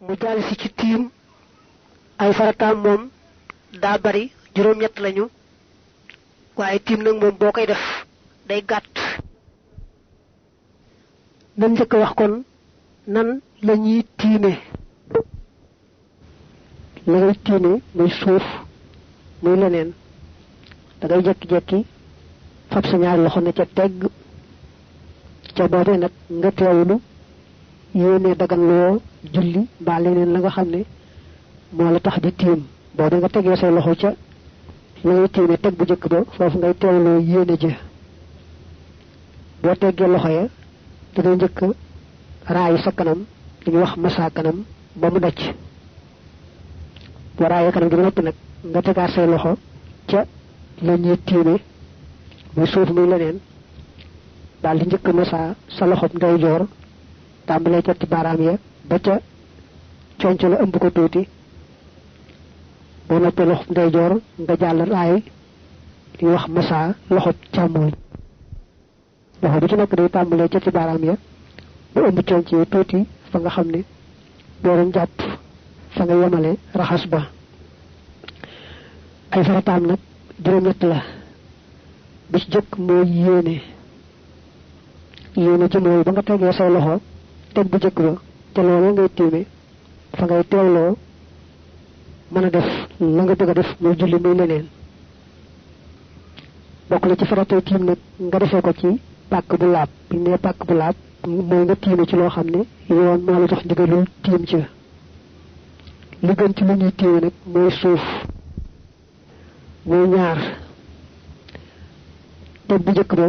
mu jall ci tim ay farataam moom daa bari juróom-ñett lañu waaye tim nag moom boo koy def day gàtt. nan njëkk wax kon nan la ñuy tiime. la ngay tiime muy suuf muy leneen da ngay jekki-jekki fab sa ñaari loxo ne ca tegg ca boobee nag nga teewlu yéene dagan loo julli mbaa leneen la nga xam ne moo la tax di tiim boobee nga tegee say loxo ca la ngay tiime teg bu jëkk ba foofu ngay teewloo yéene ja boo teggee loxo ya da ngay njëkk raay sa kanam li wax massa kanam ba mu dacc boo raayee kanam gi ba noppi nag nga tegaat say loxo ca la ñuy tiime muy suuf muy leneen daal di njëkk massa sa loxo ndeyjoor tàmbalee ca ti baaraam ya ba ca conco la ëmb ko tuuti boo noppee loxo ndeyjoor nga jàll raay li wax massa loxo càmmooñ loxo bu ci nekk day tàmbalee ca ci baaraam ya ba ëmb conco yi tuuti fa nga xam ne boo doon jàpp fa nga yemale raxas ba. ay farataam nag juróom-ñett la bi ci jëkk mooy yéene ji mooy ba nga tegee say loxo teg bu jëkk ba te loolu ngay tiime fa ngay teewloo mën a def la nga bëgg a def muy julli muy leneen. bokk na ci faratay tiim nag nga defee ko ci pàkk bu laab bi ne pàkk bu laab mooy nga tiime ci loo xam ne yoon moo la jox ndigalul tiim ci li gën ci lu ñuy tiime nag mooy suuf muy ñaar teg bu jëkk ba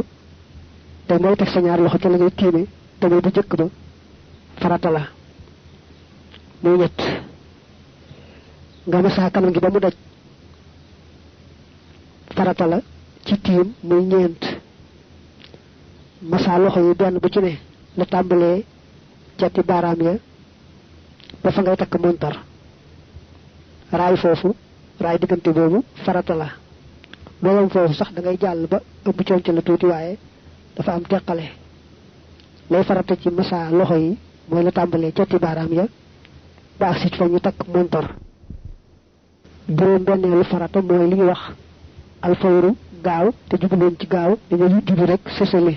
te mooy teg sa ñaar loxo ca la ngay tiime te mooy bu jëkk ba farata la muy ñett nga massa kanam gi ba mu daj farata la ci tiim muy ñeent massa loxo yi benn bu ci ne la tàmbalee cati baaraam ya ba fa ngay takk montar raay foofu raay diggante boobu farata la loolu foofu sax da ngay jàll ba ëpp conc la tuuti waaye dafa am teqale lay farata ci massa loxo yi mooy la tàmbalee cati baaraam ya ba ak sit fa ñu takk montar juróom benneelu farata mooy li ñuy wax alfawru gaaw te jubaloon ci gaaw dañuy jublu rek sësale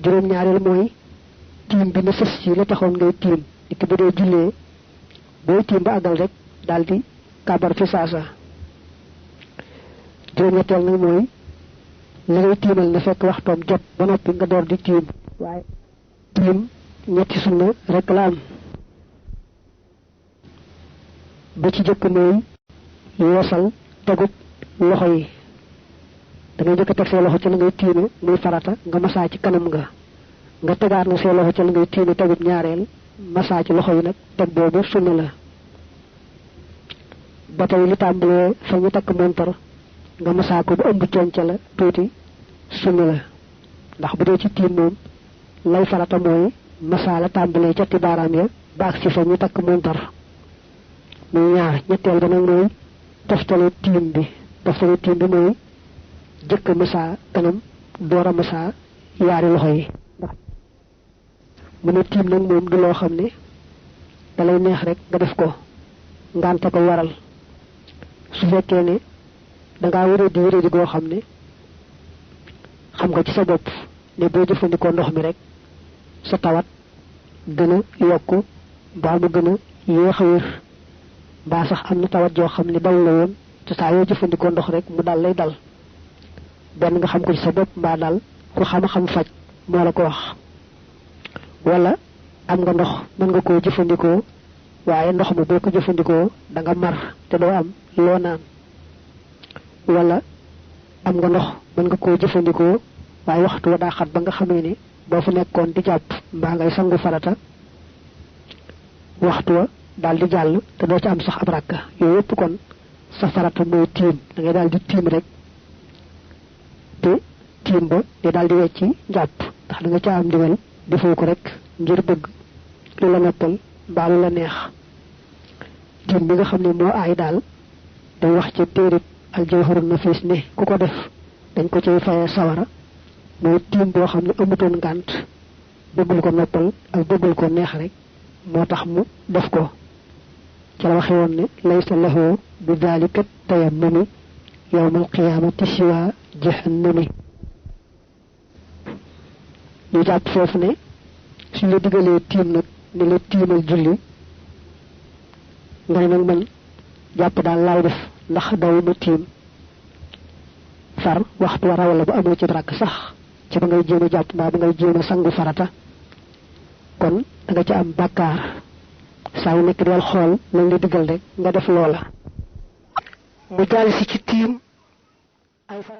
juróom ñaareel mooy tiim bi na sës ci la taxoon ngay tiim niki bu dee jullee booy tiim ba àggal rek daldi kabar fi saasa juróom ñetteel nag mooy la ngay tiimal na fekk waxtoom jot ba noppi nga door di tiim waaye tiim ñetti sunna rek la am ba ci jëkk mooy yeesal tegut loxo yi da ngay jëkk teg say loxo ci la ngay tiime muy farata nga massa ci kanam nga tegaat na say loxo ci la ngay tiime tegut ñaareel massa ci loxo yi nag teg boobu sunna la ba tey li tàmbalee fa ñu takk montar nga massa ko bu ëmb conca la tuuti sunna la ndax bu dee ci tiim moom lay farata mooy massa la tàmbalee ca ti baaraam ya baax ci fa ñu takk montar muy ñaar ñetteel ba nag mooy toftale tiim bi mooy jëkk massa kanam doora massa yaari loxo yi ndax mu ne tiim nag moom du loo xam ne da lay neex rek nga def ko ngante ko waral su fekkee ne da ngaa wéradi goo xam ne xam nga ci sa bopp ne boo jëfandikoo ndox mi rek sa tawat gën a yokku mbaa mu gën a yéex a wér mbaa sax am na tawat joo xam ne dal la woon te saa yoo jëfandikoo ndox rek mu dal lay dal benn nga xam ko ci sa bopp mbaa dal ku xam-xam faj moo la ko wax wala am nga ndox mën nga koo jëfandikoo waaye ndox mi boo ko jëfandikoo da nga mar te doo am loo naan wala am nga ndox mën nga koo jëfandikoo waaye waxtu wa daa xat ba nga xamee ne boo fa nekkoon di jàpp mbaa ngay sangu farata waxtu wa daal di jàll te doo ci am sax ab rakka yooyu yëpp kon sa farata mooy tiim da ngay daal di tiim rek te tiim ba di daal di wecci jàpp ndax da nga ca am ndigal defoo ko rek ngir bëgg lu la noppal mbaa lu la neex tiim bi nga xam ne moo aay daal day wax ci téerib al jawharun nafis ne ku ko def dañ ko cay fayee sawara mooy tiim boo xam ne amutoon ngànt bëggul ko noppal ak bëggul ko neex rek motax mu def ko ci la waxe won ne laysa lahu bi dhalika tayammum yawm al-qiyamati siwa jahannami ñu japp fofu ne suñu la diggalee tiim nag ne la tiimal julli nga ne nag man jàpp daal laay def ndax dawuma tiim far waxtu wa raw la bu amoo ci rakk sax ci ba ngay jéem a jàpp mbaa ba ngay jéem a sangu farata kon da nga ci am bàkkaar saa yu nekk del xool lañ la diggal rek nga def loola mu jàll si ci tiim ay farata